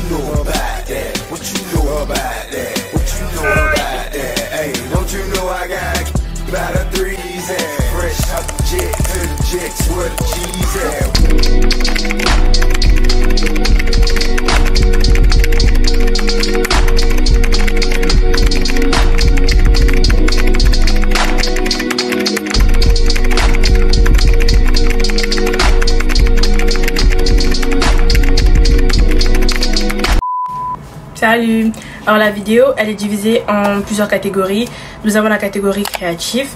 you know about that? What you know about that? What you know about that? Hey, don't you know I got about a threes and fresh out the jet to the jets where the G's at. Salut! Alors la vidéo elle est divisée en plusieurs catégories. Nous avons la catégorie créative,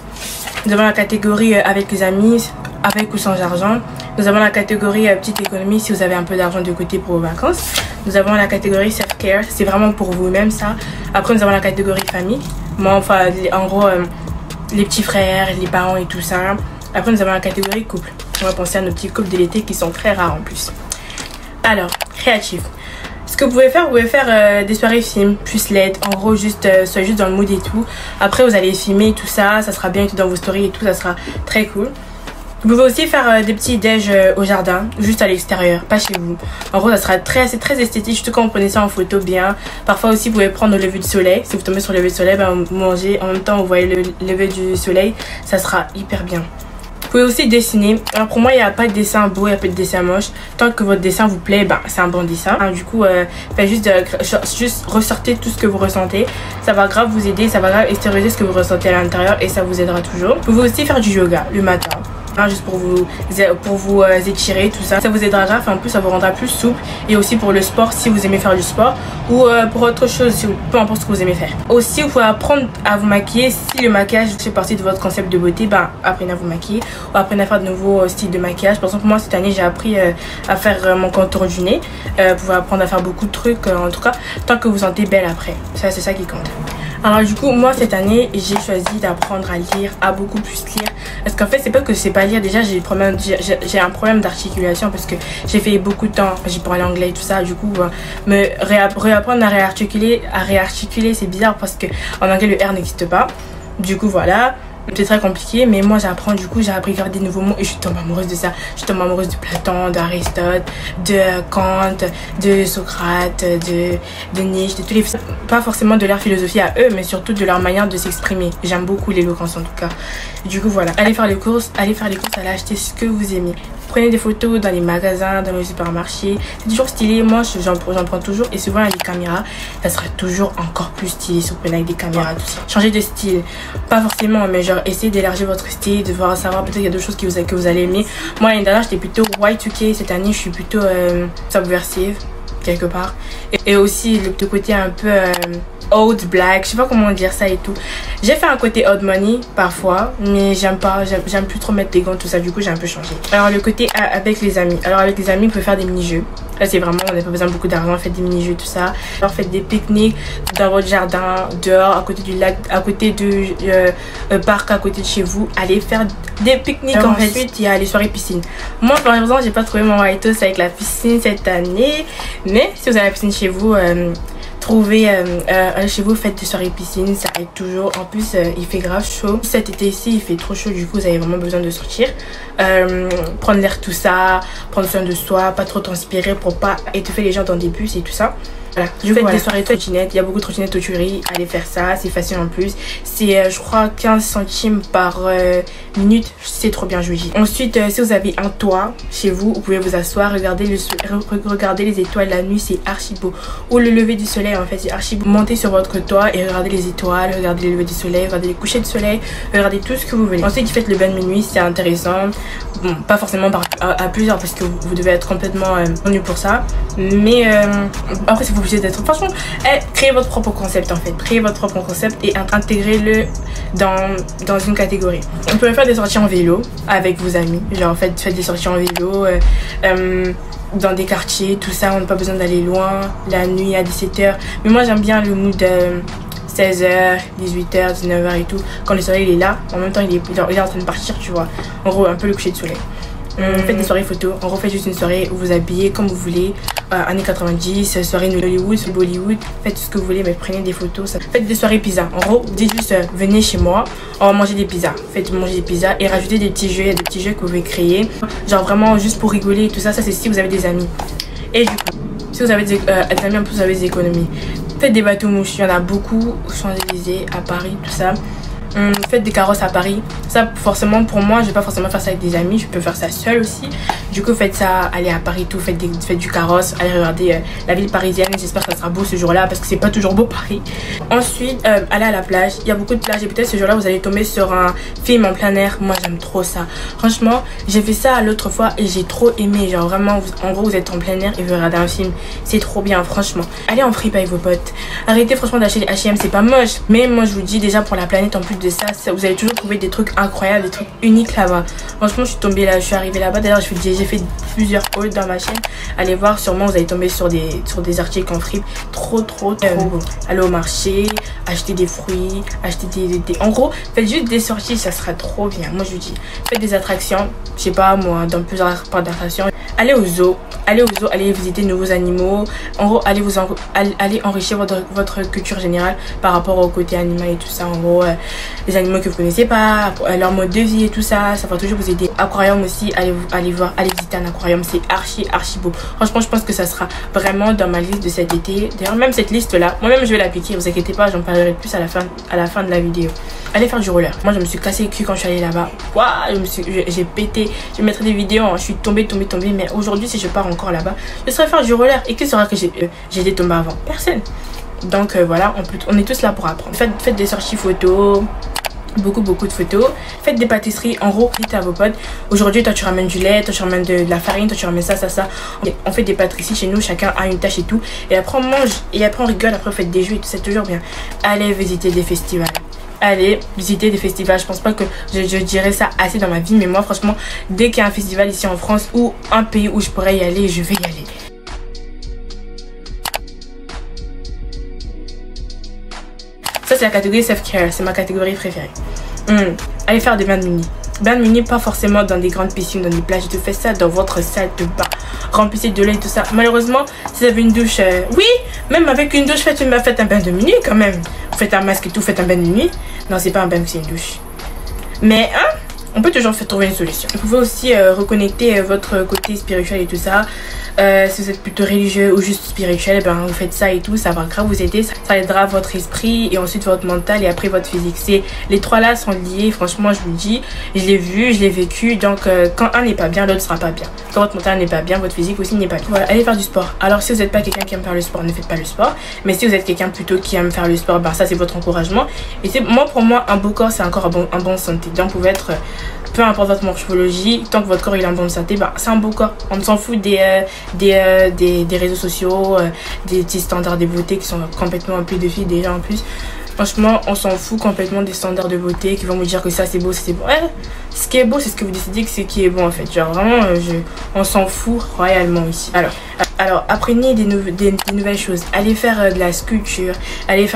nous avons la catégorie avec les amis, avec ou sans argent, nous avons la catégorie petite économie si vous avez un peu d'argent de côté pour vos vacances, nous avons la catégorie self-care, c'est vraiment pour vous-même ça. Après nous avons la catégorie famille, moi enfin en gros les petits frères, les parents et tout ça. Après nous avons la catégorie couple, on va penser à nos petits couples de l'été qui sont très rares en plus. Alors créatif, ce que vous pouvez faire des soirées films plus LED, en gros soyez juste dans le mood et tout. Après vous allez filmer tout ça, ça sera bien et tout dans vos stories et tout, ça sera très cool. Vous pouvez aussi faire des petits déj au jardin, juste à l'extérieur, pas chez vous. En gros ça sera c'est très esthétique, surtout quand vous prenez ça en photo bien. Parfois aussi vous pouvez prendre le lever du soleil, si vous tombez sur le lever du soleil, ben, vous mangez en même temps vous voyez le lever du soleil, ça sera hyper bien. Vous pouvez aussi dessiner. Alors pour moi il n'y a pas de dessin beau, il n'y a pas de dessin moche. Tant que votre dessin vous plaît, bah, c'est un bon dessin. Du coup faites juste ressortez tout ce que vous ressentez. Ça va grave vous aider, ça va grave extérioriser ce que vous ressentez à l'intérieur et ça vous aidera toujours. Vous pouvez aussi faire du yoga le matin. Juste pour vous étirer tout ça, ça vous aidera grave et en plus ça vous rendra plus souple. Et aussi pour le sport si vous aimez faire du sport ou pour autre chose, peu importe ce que vous aimez faire. Aussi vous pouvez apprendre à vous maquiller si le maquillage fait partie de votre concept de beauté, ben apprenez à vous maquiller ou apprenez à faire de nouveaux styles de maquillage. Par exemple moi cette année j'ai appris à faire mon contour du nez. Vous pouvez apprendre à faire beaucoup de trucs en tout cas tant que vous sentez belle après, ça c'est ça qui compte. Alors du coup moi cette année j'ai choisi d'apprendre à lire, à beaucoup plus lire. Parce qu'en fait c'est pas que je sais pas lire, déjà j'ai un problème d'articulation parce que j'ai fait beaucoup de temps, j'ai parlé anglais et tout ça. Du coup réapprendre à réarticuler c'est bizarre parce que en anglais le R n'existe pas. Du coup voilà, c'est très compliqué, mais moi j'apprends, du coup j'ai appris à regarder des nouveaux mots et je tombe amoureuse de ça. Je tombe amoureuse de Platon, d'Aristote, de Kant, de Socrate, de Nietzsche, de tous les... Pas forcément de leur philosophie à eux, mais surtout de leur manière de s'exprimer. J'aime beaucoup l'éloquence en tout cas. Du coup voilà, allez faire les courses, allez acheter ce que vous aimez. Prenez des photos dans les magasins, dans les supermarchés. C'est toujours stylé, moi j'en prends toujours et souvent avec des caméras, ça sera toujours encore plus stylé si vous prenez avec des caméras, tout ça. Changez de style, pas forcément, mais genre essayez d'élargir votre style, de voir savoir peut-être qu'il y a d'autres choses que vous allez aimer. Moi l'année dernière j'étais plutôt Y2K, cette année je suis plutôt subversive quelque part. Et aussi le côté un peu old black, je sais pas comment dire ça et tout. J'ai fait un côté old money parfois, mais j'aime plus trop mettre des gants tout ça, du coup j'ai un peu changé. Alors le côté avec les amis, alors avec les amis vous pouvez faire des mini-jeux. Là c'est vraiment, on n'a pas besoin de beaucoup d'argent, faites des mini-jeux tout ça. Alors faites des pique-niques dans votre jardin, dehors, à côté du lac, à côté du parc à côté de chez vous. Allez faire des pique-niques. Ensuite il y a les soirées piscine. Moi par exemple j'ai pas trouvé mon white house avec la piscine cette année, mais si vous avez la piscine chez vous, trouvez chez vous, faites des soirées piscine, ça aide toujours. En plus il fait grave chaud cet été ici, il fait trop chaud, du coup vous avez vraiment besoin de sortir, prendre l'air tout ça, prendre soin de soi, pas trop transpirer pour pas étouffer les gens dans des bus et tout ça. Voilà, je fais des soirées trottinettes, il y a beaucoup de trottinettes au Tuileries, allez faire ça, c'est facile en plus. C'est je crois 15 centimes par minute, c'est trop bien je vous dis. Ensuite si vous avez un toit chez vous, vous pouvez vous asseoir, regarder les étoiles la nuit, c'est archi beau. Ou le lever du soleil en fait, c'est archi beau. Montez sur votre toit et regardez les étoiles, regardez les levées du soleil, regardez les couchers de soleil, regardez tout ce que vous voulez. Ensuite faites le bain de minuit, c'est intéressant. Bon, pas forcément à plusieurs parce que vous devez être complètement connu pour ça. Mais après c'est pas obligé d'être... Franchement, créez votre propre concept en fait. Créez votre propre concept et intégrez-le dans une catégorie. Vous pouvez faire des sorties en vélo avec vos amis. Genre faites des sorties en vélo dans des quartiers, tout ça. On n'a pas besoin d'aller loin la nuit à 17h. Mais moi j'aime bien le mood de 16h, 18h, 19h et tout. Quand le soleil il est là, en même temps il est en train de partir, tu vois. En gros un peu le coucher de soleil. Faites des soirées photos, en gros faites juste une soirée où vous habillez comme vous voulez, années 90, soirée Hollywood, Bollywood, faites ce que vous voulez mais prenez des photos. Faites des soirées pizza, en gros dites juste venez chez moi, on va manger des pizzas, faites manger des pizzas et rajoutez des petits jeux, il y a des petits jeux que vous pouvez créer, genre vraiment juste pour rigoler et tout ça, ça c'est si vous avez des amis. Et du coup Si vous avez des amis, en plus vous avez des économies. Faites des bateaux mouches, il y en a beaucoup aux Champs-Élysées, à Paris, tout ça. Faites des carrosses à Paris. Ça, forcément, pour moi, je vais pas forcément faire ça avec des amis. Je peux faire ça seule aussi. Du coup, faites ça, allez à Paris, tout. Faites du carrosse. Allez regarder la ville parisienne. J'espère que ça sera beau ce jour-là parce que c'est pas toujours beau Paris. Ensuite, allez à la plage. Il y a beaucoup de plages et peut-être ce jour-là, vous allez tomber sur un film en plein air. Moi, j'aime trop ça. Franchement, j'ai fait ça l'autre fois et j'ai trop aimé. Genre, vraiment, en gros, vous êtes en plein air et vous regardez un film. C'est trop bien, franchement. Allez en fripe avec vos potes. Arrêtez, franchement, d'acheter les H&M. C'est pas moche. Mais moi, je vous dis déjà pour la planète, en plus de ça, vous allez toujours trouver des trucs incroyables, des trucs uniques là-bas. Franchement, je suis tombée là, je suis arrivée là-bas. D'ailleurs, j'ai fait plusieurs hauls dans ma chaîne. Allez voir, sûrement vous allez tomber sur des articles en fripe trop beau. Allez au marché, acheter des fruits, acheter en gros, faites juste des sorties, ça sera trop bien. Moi, je vous dis, faites des attractions, je sais pas moi, dans plusieurs parcs d'attractions. Allez au zoo, allez visiter de nouveaux animaux. En gros, allez enrichir votre culture générale par rapport au côté animal et tout ça. En gros, les animaux que vous connaissez pas, leur mode de vie et tout ça, ça va toujours vous aider. Aquarium aussi, allez visiter un aquarium, c'est archi beau. Franchement, je pense que ça sera vraiment dans ma liste de cet été. D'ailleurs, même cette liste là, moi-même je vais l'appliquer, vous inquiétez pas, j'en parlerai plus à la fin de la vidéo. Allez faire du roller. Moi, je me suis cassé le cul quand je suis allée là-bas. Waouh, j'ai pété. Je mettrai des vidéos, hein. Je suis tombée, mais aujourd'hui, si je pars encore là-bas, je serai faire du roller. Et qui saura que j'ai été tombée avant? Personne. Donc voilà, on est tous là pour apprendre. Faites des sorties photos, beaucoup de photos. Faites des pâtisseries, en gros, dites à vos potes, aujourd'hui toi tu ramènes du lait, toi tu ramènes de la farine, toi tu ramènes ça. On fait des pâtisseries chez nous, chacun a une tâche et tout, et après on mange, et après on rigole, après on fait des jeux et tout, c'est toujours bien. Allez visiter des festivals. Allez visiter des festivals. Je pense pas que je dirais ça assez dans ma vie, mais moi franchement, dès qu'il y a un festival ici en France ou un pays où je pourrais y aller, je vais y aller. Ça, c'est la catégorie self-care, c'est ma catégorie préférée. Allez faire des bains de minuit. Bains de minuit, pas forcément dans des grandes piscines, dans des plages. Je te fais ça dans votre salle de bain. Remplissez de l'eau et tout ça. Malheureusement, si vous avez une douche, oui, même avec une douche, faites un bain de minuit quand même. Vous faites un masque et tout, faites un bain de minuit. Non, c'est pas un bain, c'est une douche. Mais, on peut toujours trouver une solution. Vous pouvez aussi reconnecter votre côté spirituel et tout ça. Si vous êtes plutôt religieux ou juste spirituel, ben vous faites ça et tout, ça va grave vous aider. Ça aidera votre esprit et ensuite votre mental et après votre physique. Les trois là sont liés, franchement je vous le dis. Je l'ai vu, je l'ai vécu, donc quand un n'est pas bien, l'autre sera pas bien. Quand votre mental n'est pas bien, votre physique aussi n'est pas bien. Voilà, allez faire du sport. Alors si vous n'êtes pas quelqu'un qui aime faire le sport, ne faites pas le sport. Mais si vous êtes quelqu'un plutôt qui aime faire le sport, ben ça c'est votre encouragement. Et pour moi, un beau corps c'est encore un bon santé. Donc vous pouvez être... peu importe votre morphologie, tant que votre corps il est en bonne santé, bah, c'est un beau corps. On s'en fout des réseaux sociaux, des petits standards de beauté qui sont complètement plus de filles déjà en plus. Franchement, on s'en fout complètement des standards de beauté qui vont vous dire que ça c'est beau, ça c'est bon. Ouais, ce qui est beau, c'est ce que vous décidez que c'est qui est bon en fait. Genre vraiment, on s'en fout royalement ici. Alors apprenez des nouvelles choses. Allez faire de la sculpture, allez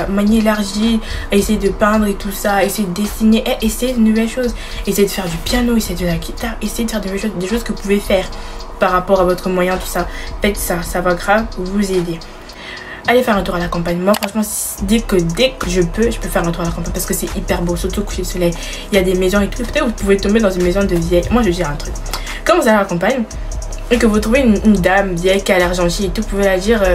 manier l'argile, essayer de peindre et tout ça, essayer de dessiner, essayer de nouvelles choses, essayer de faire du piano, essayer de la guitare, essayer de faire des choses que vous pouvez faire par rapport à votre moyen, tout ça. Faites ça, ça va grave vous aider. Allez faire un tour à la campagne. Moi franchement, dès que je peux faire un tour à la campagne parce que c'est hyper beau, surtout au coucher de soleil. Il y a des maisons et tout. Peut-être vous pouvez tomber dans une maison de vieille. Moi je vais dire un truc. Quand vous allez à la campagne et que vous trouvez une dame vieille qui a l'air gentille et tout, vous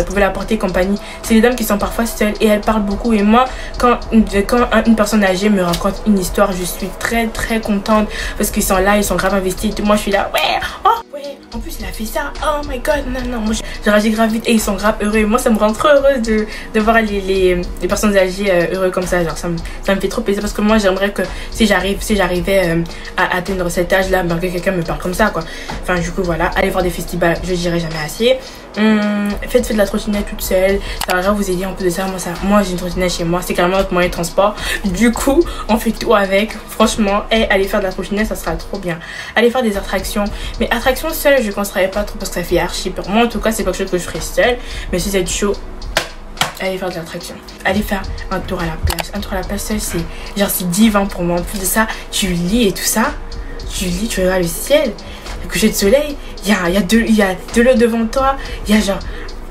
pouvez la porter compagnie. C'est des dames qui sont parfois seules et elles parlent beaucoup. Et moi, quand une personne âgée me raconte une histoire, je suis très contente parce qu'ils sont là, ils sont grave investis. Et tout. Moi je suis là, ouais, oh ouais, en plus il a fait ça, oh my god, non, moi je réagis grave vite et ils sont grave heureux. Et moi ça me rend trop heureuse de voir les personnes âgées heureux comme ça. Genre ça me fait trop plaisir parce que moi j'aimerais que si j'arrivais à atteindre cet âge là, ben, que quelqu'un me parle comme ça quoi. Enfin du coup voilà, allez voir des festivals, je dirais jamais assez. Faites de la trottinette toute seule, ça va grave vous aider. En plus de ça, moi j'ai une trottinette chez moi, c'est carrément notre moyen de transport. Du coup on fait tout avec, franchement. Et allez faire de la trottinette, ça sera trop bien. Allez faire des attractions, mais attractions seules je ne conseillerais pas trop parce que ça fait archi peur. Moi en tout cas c'est pas quelque chose que je ferais seule, mais si vous êtes chaud, allez faire de l'attraction. Allez faire un tour à la plage. Un tour à la plage seul, c'est divin pour moi. En plus de ça, tu lis et tout ça, tu regardes le ciel, le coucher de soleil, il y a de l'eau devant toi, il y a genre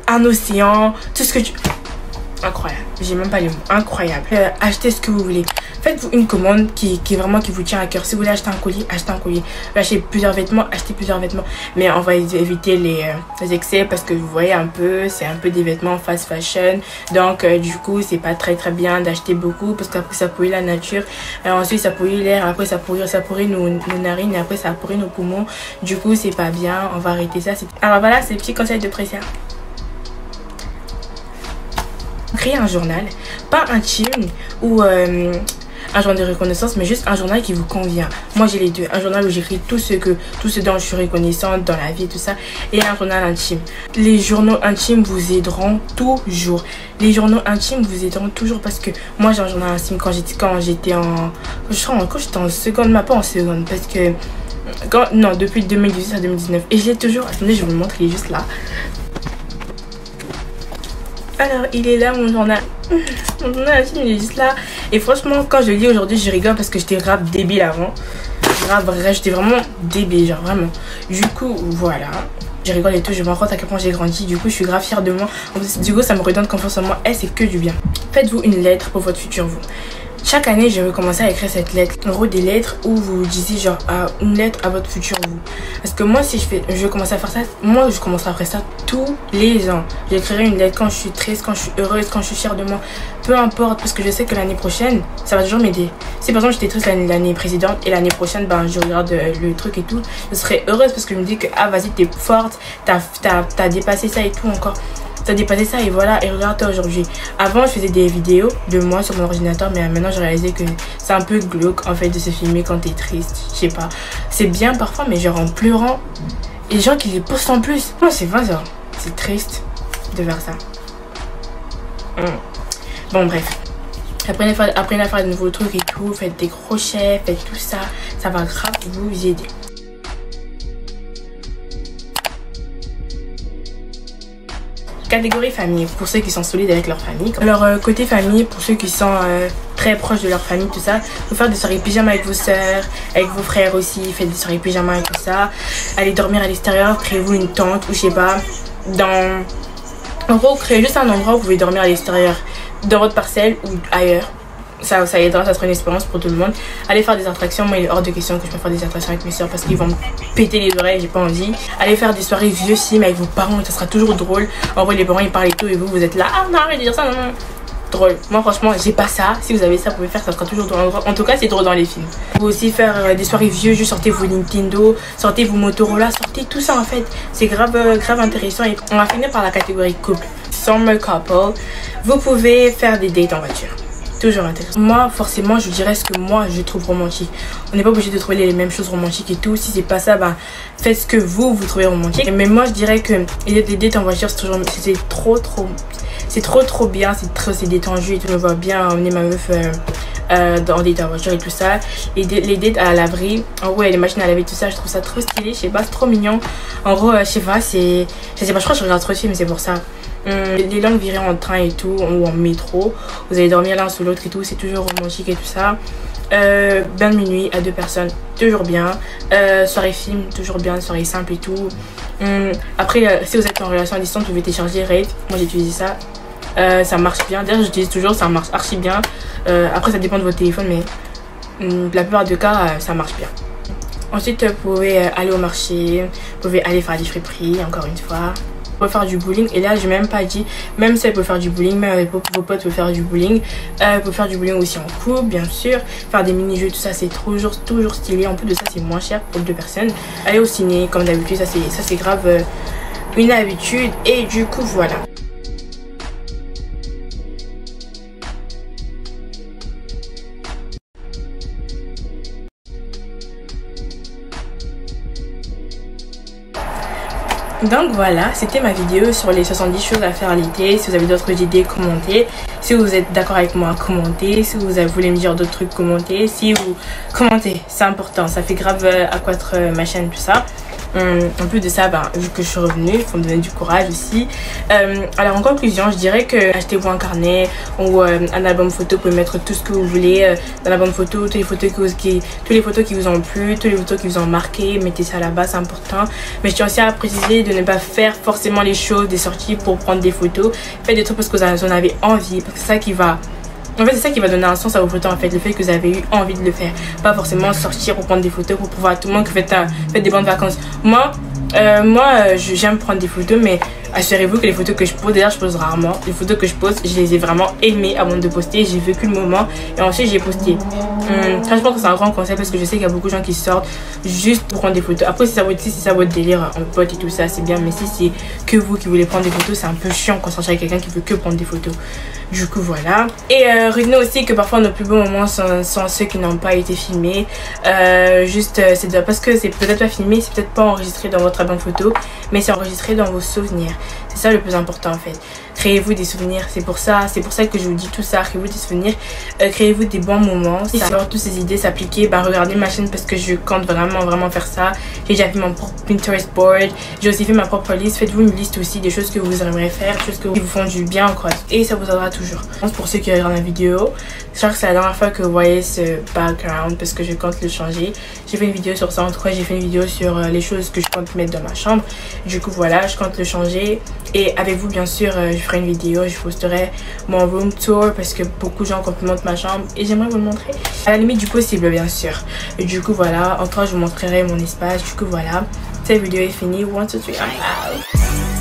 un océan, tout ce que tu... Incroyable, j'ai même pas les mots, incroyable. Achetez ce que vous voulez. Faites-vous une commande qui vous tient à cœur. Si vous voulez acheter un colis, achetez un colis. Achetez plusieurs vêtements, achetez plusieurs vêtements. Mais on va éviter les excès parce que vous voyez un peu, c'est un peu des vêtements fast fashion. Donc du coup, c'est pas très bien d'acheter beaucoup parce qu'après ça pollue la nature. Ensuite ça pollue l'air, après ça pourrit nos narines et après ça pourrit nos poumons. Du coup, c'est pas bien, on va arrêter ça. Alors voilà, c'est le petit conseil de Précia. Créer un journal, pas intime ou un journal de reconnaissance, mais juste un journal qui vous convient. Moi j'ai les deux, un journal où j'écris tout ce dont je suis reconnaissante dans la vie, tout ça, et un journal intime. Les journaux intimes vous aideront toujours. Les journaux intimes vous aideront toujours parce que moi j'ai un journal intime quand j'étais en seconde, mais pas en seconde, parce que depuis 2018 à 2019, et je l'ai toujours. Attendez, je vais vous le montrer, il est juste là. Alors il est là mon journal. Mon journal intime, il est juste là. Et franchement quand je le lis aujourd'hui je rigole parce que j'étais grave débile avant. J'étais vraiment débile, genre vraiment. Du coup voilà, je rigole et tout, je me rends compte à quel point j'ai grandi. Du coup je suis grave fière de moi. Du coup ça me redonne confiance en moi et c'est que du bien. Faites-vous une lettre pour votre futur vous. Chaque année, je vais commencer à écrire cette lettre. En gros, des lettres où vous disiez genre une lettre à votre futur vous. Parce que moi, si je vais commencer à faire ça, moi, je commencerai à faire ça tous les ans. J'écrirai une lettre quand je suis triste, quand je suis heureuse, quand je suis fière de moi. Peu importe, parce que je sais que l'année prochaine, ça va toujours m'aider. Si par exemple, j'étais triste l'année précédente et l'année prochaine, ben, je regarde le truc et tout, je serais heureuse parce que je me dis que, ah, vas-y, t'es forte, t'as dépassé ça et tout encore. T'as dépassé ça et voilà, et regarde-toi aujourd'hui. Avant je faisais des vidéos de moi sur mon ordinateur, mais maintenant j'ai réalisé que c'est un peu glauque en fait de se filmer quand t'es triste. Je sais pas, c'est bien parfois mais genre en pleurant. Et les gens qui les postent en plus, moi c'est pas ça, c'est triste de faire ça. Bon bref, apprenez à faire de nouveaux trucs et tout, faites des crochets, faites tout ça, ça va grave vous aider. Catégorie famille, pour ceux qui sont solides avec leur famille. Alors côté famille, pour ceux qui sont très proches de leur famille, tout ça, vous faire des soirées pyjama avec vos soeurs, avec vos frères aussi, faites des soirées pyjama et tout ça. Allez dormir à l'extérieur, créez-vous une tente ou je sais pas, en gros créez juste un endroit où vous pouvez dormir à l'extérieur, dans votre parcelle ou ailleurs. Ça aidera, ça sera une expérience pour tout le monde. Allez faire des attractions, moi il est hors de question que je peux faire des attractions avec mes soeurs parce qu'ils vont me péter les oreilles, j'ai pas envie. Allez faire des soirées vieux sim avec vos parents, ça sera toujours drôle. En vrai les parents ils parlent et tout et vous êtes là, ah non arrête de dire ça, non. Drôle. Moi franchement j'ai pas ça, si vous avez ça vous pouvez faire, ça sera toujours drôle. En tout cas c'est drôle dans les films. Vous pouvez aussi faire des soirées vieux, juste sortez vos Nintendo, sortez vos Motorola, sortez tout ça en fait. C'est grave intéressant et on va finir par la catégorie couple. Summer couple, vous pouvez faire des dates en voiture. Toujours intéressant. Moi forcément je dirais ce que moi je trouve romantique. On n'est pas obligé de trouver les mêmes choses romantiques et tout. Si c'est pas ça, bah faites ce que vous trouvez romantique. Mais moi je dirais que les dates en voiture c'est trop bien, c'est détendu et tout. Je me vois bien emmener ma meuf dans des dates en voiture et tout ça. Les dates à l'abri, en gros les machines à laver tout ça, je trouve ça trop stylé, je sais pas, c'est trop mignon. En gros je sais pas, je crois que je regarde trop de films, c'est pour ça. Les longues virées en train et tout ou en métro, vous allez dormir l'un sous l'autre et tout, c'est toujours romantique et tout ça. Bain de minuit à 2 personnes, toujours bien. Soirée film, toujours bien, soirée simple et tout. Après si vous êtes en relation à distance, vous pouvez télécharger Rave, moi j'ai utilisé ça. Ça marche bien, d'ailleurs j'utilise toujours, ça marche archi bien. Après ça dépend de votre téléphone mais la plupart des cas ça marche bien. Ensuite vous pouvez aller au marché, vous pouvez aller faire des friperies encore une fois. Vous pouvez faire du bowling et là j'ai même pas dit, même si vous pouvez faire du bowling, même avec vos potes vous pouvez faire du bowling. Vous pouvez faire du bowling aussi en couple bien sûr, faire des mini-jeux tout ça, c'est toujours stylé. En plus de ça c'est moins cher pour 2 personnes. Aller au ciné comme d'habitude, ça c'est grave une habitude et du coup voilà. Donc voilà, c'était ma vidéo sur les 70 choses à faire l'été. Si vous avez d'autres idées, commentez. Si vous êtes d'accord avec moi, commentez. Si vous voulez me dire d'autres trucs, commentez. Si vous commentez, c'est important, ça fait grave accroître ma chaîne, tout ça. En plus de ça, vu que je suis revenue, il faut me donner du courage aussi. Alors en conclusion, je dirais que achetez-vous un carnet ou un album photo. Vous pouvez mettre tout ce que vous voulez dans l'album photo, toutes les photos qui vous ont plu, toutes les photos qui vous ont marqué. Mettez ça là-bas, c'est important. Mais je tiens aussi à préciser de ne pas faire forcément les choses des sorties pour prendre des photos. Faites des trucs parce que vous en avez envie, parce que c'est ça qui va En fait, c'est ça qui va donner un sens à vos photos, en fait, le fait que vous avez eu envie de le faire. Pas forcément sortir pour prendre des photos pour prouver à tout le monde que vous faites des bonnes vacances. Moi, j'aime prendre des photos, mais assurez-vous que les photos que je pose, déjà je pose rarement. Les photos que je pose, je les ai vraiment aimées avant de poster. J'ai vécu le moment et ensuite j'ai posté. Je pense que c'est un grand concept parce que je sais qu'il y a beaucoup de gens qui sortent juste pour prendre des photos. Après, si c'est ça votre délire en pote et tout ça, c'est bien. Mais si c'est que vous qui voulez prendre des photos, c'est un peu chiant quand on sort avec quelqu'un qui veut que prendre des photos. Du coup, voilà. Et retenez aussi que parfois nos plus beaux moments sont ceux qui n'ont pas été filmés. C'est parce que c'est peut-être pas filmé, c'est peut-être pas enregistré dans votre album photo, mais c'est enregistré dans vos souvenirs. C'est ça le plus important en fait. Créez-vous des souvenirs, c'est pour ça que je vous dis tout ça. Créez-vous des souvenirs, créez-vous des bons moments. Si alors toutes ces idées s'appliquer, regardez ma chaîne parce que je compte vraiment faire ça. J'ai déjà fait mon propre Pinterest board, j'ai aussi fait ma propre liste. Faites-vous une liste aussi des choses que vous aimeriez faire, des choses qui vous font du bien quoi. Et ça vous aidera toujours. Pour ceux qui regardent la vidéo, je crois que c'est la dernière fois que vous voyez ce background parce que je compte le changer. J'ai fait une vidéo sur ça, en tout cas j'ai fait une vidéo sur les choses que je compte mettre dans ma chambre. Du coup voilà, je compte le changer. Et avec vous bien sûr, je ferai une vidéo, je posterai mon room tour parce que beaucoup de gens complimentent ma chambre et j'aimerais vous le montrer à la limite du possible bien sûr. Et du coup voilà, en tout cas je vous montrerai mon espace. Du coup voilà, cette vidéo est finie. 1, 2, 3, I'm out.